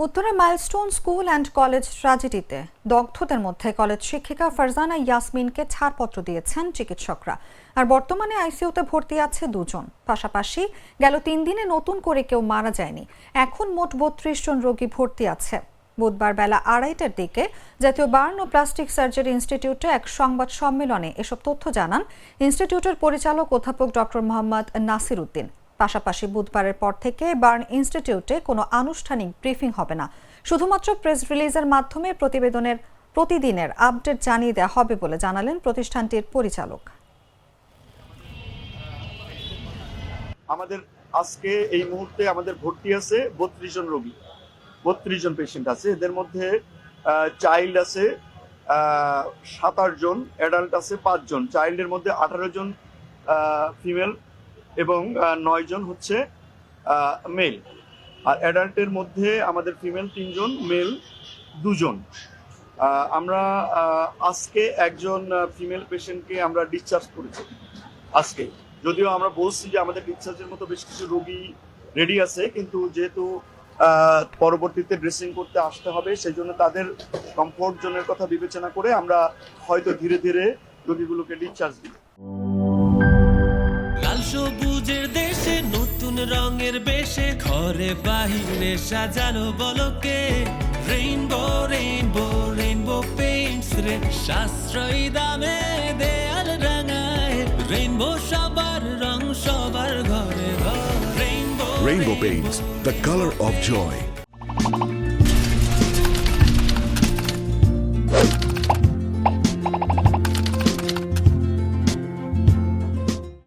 উত্তরে milestone school and college ট্র্যাজেডিতে দগ্ধদের মধ্যে college শিক্ষিকা ফারজানা ইয়াসমিনকে ছাড়পত্র দিয়েছেন চিকিৎসকরা। আর বর্তমানে আইসিইউতে ভর্তি আছে দুজন। পাশাপাশি গেল 3 দিনে নতুন করে কেউ মারা যায়নি। এখন মোট 32 জন রোগী ভর্তি আছে। বুধবার বেলা 2:30টার দিকে জাতীয় বার্ন ও প্লাস্টিক সার্জারি ইনস্টিটিউটে এক সংবাদ সম্মেলনে এসব তথ্য জানান ইনস্টিটিউটের পরিচালক অধ্যাপক ডক্টর মোহাম্মদ নাসির উদ্দিন। পাশাপাশি বুধবারের পর থেকে বার্ন ইনস্টিটিউটে কোনো আনুষ্ঠানিক ব্রিফিং হবে না, শুধুমাত্র প্রেস রিলিজের মাধ্যমে প্রতিদিনের আপডেট জানিয়ে দেওয়া হবে বলে জানালেন প্রতিষ্ঠানটির পরিচালক। আমাদের আজকে এই মুহূর্তে আমাদের ভর্তি আছে 32 জন রোগী, 32 জন পেশেন্ট আছে। এদের মধ্যে চাইল্ড আছে 27 জন, অ্যাডাল্ট আছে 5 জন। চাইল্ডের মধ্যে 18 জন ফিমেল এবং 9 জন হচ্ছে মেল। আর অ্যাডাল্টের মধ্যে আমাদের ফিমেল 3 জন, মেল 2 জন। আমরা আজকে একজন ফিমেল পেশেন্টকে আমরা ডিসচার্জ করেছি আজকে। যদিও আমরা বলছি যে আমাদের ডিসচার্জের মতো বেশ কিছু রোগী রেডি আছে, কিন্তু যেহেতু পরবর্তীতে ড্রেসিং করতে আসতে হবে, সেই জন্য তাদের কমফোর্ট জোনের কথা বিবেচনা করে আমরা হয়তো ধীরে ধীরে রোগীগুলোকে ডিসচার্জ দিই। লাল সবুজের দেশে নতুন রঙের বেশে ঘরে বাহিরে সাজানো বলকে রেইনবো রেইনবো রেইনবো পেইন্টস রে সাশ্রয়ী দামে দেয়াল রাঙায় রেইনবো সবার রং সবার ঘরে ঘরে Rainbow Paints, the color of joy.